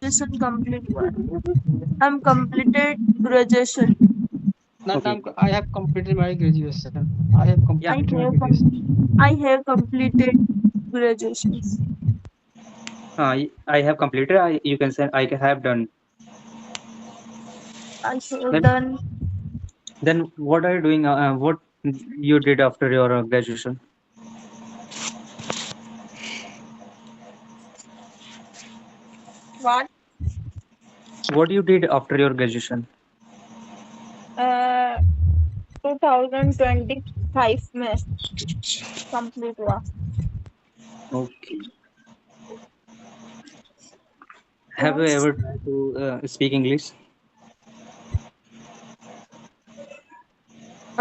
Graduation complete one. I'm completed graduation. Not Okay. I have completed my graduation. I have Yeah. I completed my have graduation. I have completed graduation. I have completed. You can say have done. I have Then done what are you doing? What you did after your graduation? what? What you did after your graduation? Uh, 2025 में complete हुआ. Okay. Have you Yes. ever tried to speak English?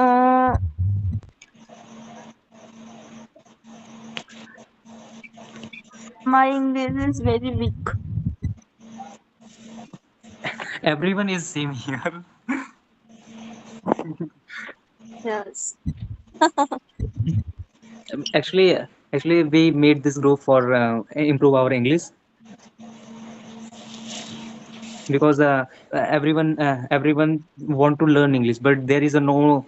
Uh, my English is very weak. Everyone is same here. Yes. Actually, actually, we made this group for improve our English because everyone want to learn English, but there is a no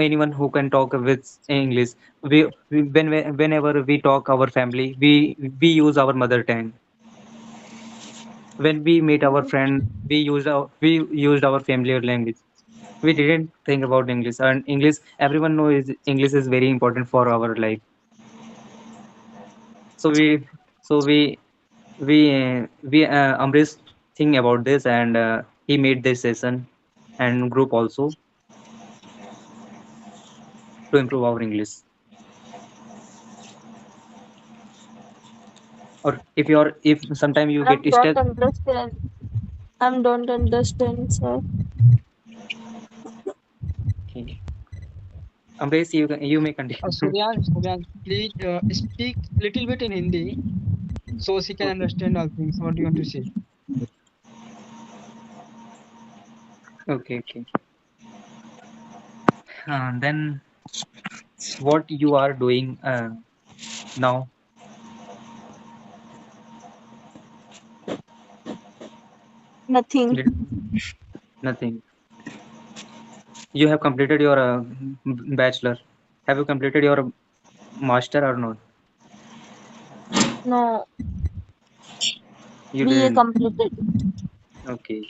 anyone who can talk with English. Whenever we talk our family, we use our mother tongue. When we meet our friend, we used our familiar language. We didn't think about English, and English everyone knows English is very important for our life. So we so we we uh, we Amrish think about this, and he made this session and group also to improve our English. Or if sometime you I get don't stuck. understand. I don't understand, sir. Okay. Amrish, you may continue. Suryansh, please speak little bit in Hindi so she can Okay. understand all things. What do you want to say? Okay. Okay. Then what you are doing now? Nothing. Did nothing. You have completed your bachelor. Have you completed your master or not? No. You BA didn't. completed. Okay.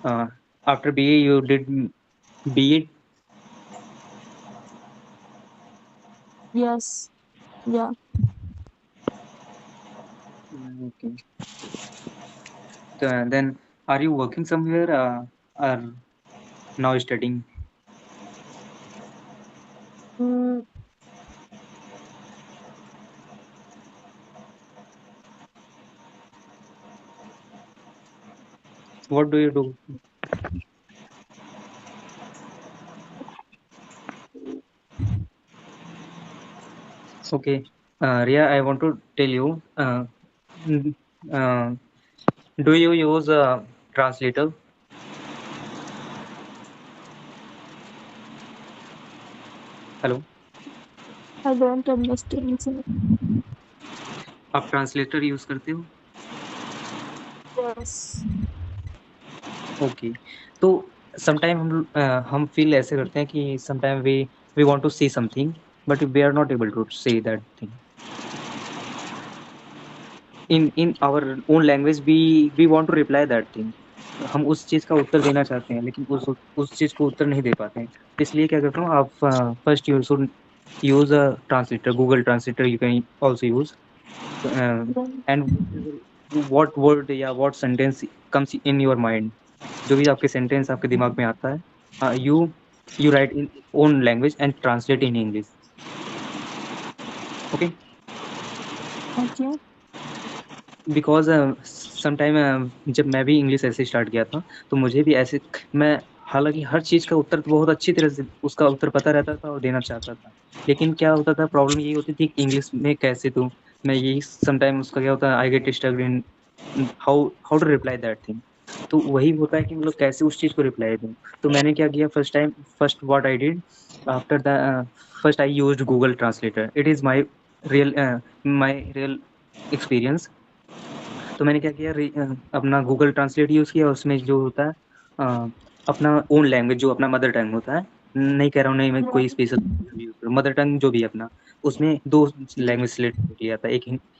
Uh, After BA, you did BEd. Yes. Yeah. Okay. Then, are you working somewhere or now studying? Mm, What do you do? Okay. Ria, I want to tell you. Mm, uh, do you use translator? Hello. I don't understand, sir. आप translator use करते हो? Yes. Okay. तो sometime हम feel ऐसे करते हैं कि sometime we want to say something but we are not able to say that thing in our own language. We want to reply that thing. हम उस चीज़ का उत्तर देना चाहते हैं लेकिन उस चीज़ को उत्तर नहीं दे पाते हैं। इसलिए क्या करता हूँ, आप first you should use a translator, Google translator you can also use, and what word या what sentence comes in your mind, जो भी आपके सेंटेंस आपके दिमाग में आता है, you write in own language and translate in English. Okay. Okay. Because sometime जब मैं भी इंग्लिश ऐसे स्टार्ट किया था तो मुझे भी ऐसे, मैं हालांकि हर चीज़ का उत्तर तो बहुत अच्छी तरह से उसका उत्तर पता रहता था और देना चाहता था, लेकिन क्या होता था, प्रॉब्लम यही होती थी कि इंग्लिश में कैसे दूँ। मैं यही समटाइम उसका क्या होता है, I get stuck in how how to reply that thing. तो वही होता है कि मतलब कैसे उस चीज़ को रिप्लाई दूँ। तो मैंने क्या किया, first what I did after the first I used Google translator. It is real my real experience. तो मैंने क्या किया अपना गूगल ट्रांसलेट यूज़ किया, उसमें जो होता है अपना ओन लैंग्वेज जो अपना मदर टंग होता है, नहीं कह रहा हूँ नहीं मैं कोई स्पेशल यूज़ करूँ, मदर टंग जो भी है अपना, उसमें 2 लैंग्वेज सिलेक्ट कर लिया था।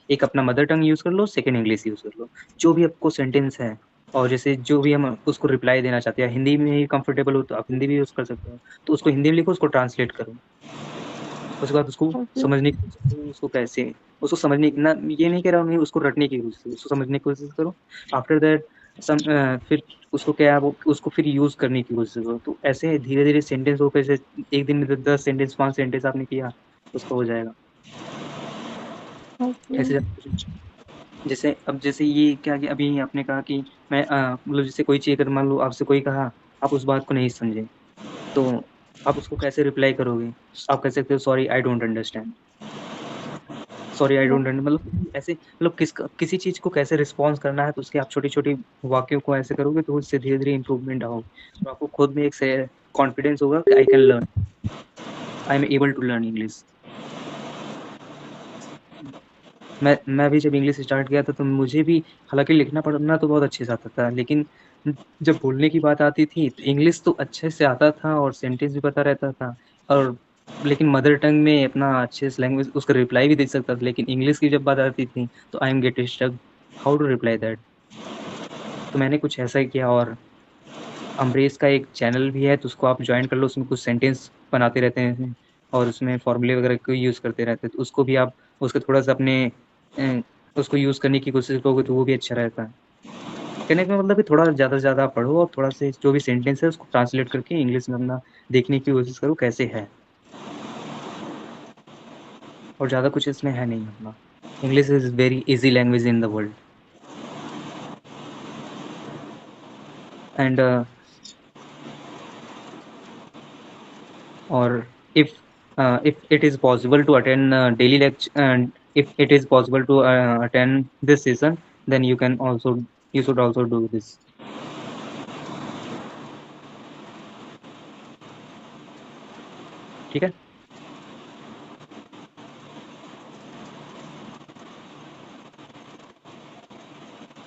एक अपना मदर टंग यूज़ कर लो, सेकंड इंग्लिश यूज़ कर लो। जो भी आपको सेंटेंस है और जैसे जो भी हम उसको रिप्लाई देना चाहते हैं, हिंदी में ही कंफर्टेबल हो तो आप हिंदी भी यूज़ कर सकते हो। तो उसको हिंदी में लिखो, उसको ट्रांसलेट करो। उसके बाद उसको ओके। समझने की कोशिश करो, उसको समझने ना ये नहीं कह रहा हूँ नहीं उसको रटने की कोशिश करो, उसको समझने की कोशिश करो। आफ्टर दैट फिर उसको क्या है वो उसको फिर यूज़ करने की कोशिश करो। तो ऐसे धीरे-धीरे सेंटेंस हो कैसे एक दिन में 10 सेंटेंस 5 सेंटेंस आपने किया, उसका हो जाएगा। ओके। ऐसे जैसे ये क्या कि अभी आपने कहा कि मैं मतलब जैसे कोई चीज़ अगर मान लो आपसे कोई कहा, आप उस बात को नहीं समझे, तो आप उसको कैसे रिप्लाई करोगे? आप कह सकते हो sorry I don't understand. Sorry I don't under मतलब ऐसे मतलब किसी चीज़ को कैसे रिस्पॉन्स करना है, तो उसके आप छोटी-छोटी वाक्यों को ऐसे करोगे तो उससे धीरे-धीरे इम्प्रूवमेंट आओगे। तो आपको खुद में एक से कॉन्फिडेंस होगा कि I can learn, I am able to learn English. मैं भी जब इंग्लिश स्टार्ट किया था तो मुझे भी हालाँकि लिखना पढ़ना तो बहुत अच्छे से आता था, लेकिन जब बोलने की बात आती थी तो इंग्लिश तो अच्छे से आता था और सेंटेंस भी पता रहता था और लेकिन मदर टंग में अपना अच्छे से लैंग्वेज उसका रिप्लाई भी दे सकता था, लेकिन इंग्लिश की जब बात आती थी तो I am get stuck how to reply that. तो मैंने कुछ ऐसा ही किया और अमरीश का एक चैनल भी है तो उसको आप जॉइन कर लो, उसमें कुछ सेंटेंस बनाते रहते हैं और उसमें फॉर्मूले वगैरह को यूज़ करते रहते हैं, तो उसको भी आप उसको थोड़ा-सा अपने अ, उसको यूज़ करने की कोशिश करोगे तो वो भी अच्छा रहता है। कहने का मतलब है थोड़ा ज़्यादा से ज़्यादा पढ़ो और थोड़ा से जो भी सेंटेंस है उसको ट्रांसलेट करके इंग्लिश में अपना देखने की कोशिश करो कैसे है। और ज़्यादा कुछ इसमें है नहीं अपना। English is very easy language in the world and or if it is possible to attend daily lecture and if it is possible to attend this season, then you should also do this. ठीक है?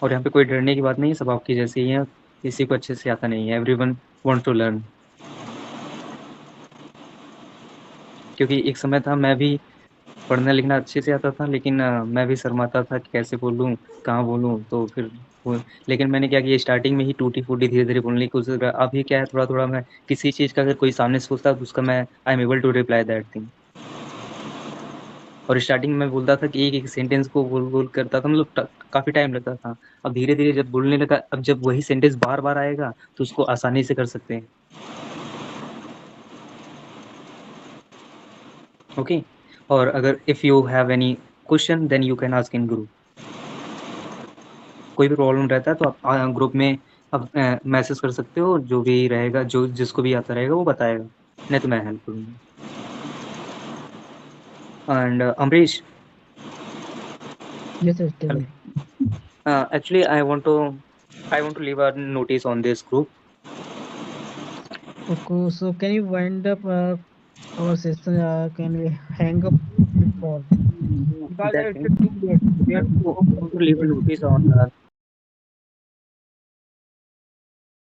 और यहाँ पे कोई डरने की बात नहीं है, सब आपकी जैसे ही हैं, किसी को अच्छे से आता नहीं है, एवरीवन वांट टू लर्न। क्योंकि एक समय था मैं भी पढ़ना लिखना अच्छे से आता था, लेकिन मैं भी शर्माता था कि कैसे बोलूँ, कहाँ बोलूँ, तो फिर वो लेकिन मैंने क्या किया स्टार्टिंग में ही टूटी-फूटी धीरे-धीरे बोलने की कोशिश करा। अभी क्या है थोड़ा-थोड़ा मैं किसी चीज़ का अगर कोई सामने से पूछता है तो उसका मैं I am able to reply that thing. और स्टार्टिंग में मैं बोलता था कि एक-एक सेंटेंस को बोल-बोल करता था मतलब काफ़ी टाइम लगता था। अब धीरे-धीरे जब बोलने लगा, अब जब वही सेंटेंस बार-बार आएगा तो उसको आसानी से कर सकते हैं। ओके? और अगर if you have any question then you can ask in group. कोई भी प्रॉब्लम रहता है तो आप ग्रुप में आप मैसेज कर सकते हो, जो भी रहेगा जो जिसको भी आता रहेगा वो बताएगा, नहीं तो मैं हेल्प करूँगा। And Amrish, Yes, yes, tell me. Actually I want to leave a notice on this group. Okay, so can you wind up our session? Can we hang up this call? Because That it's thing, too late. We I have to go want to leave a notice on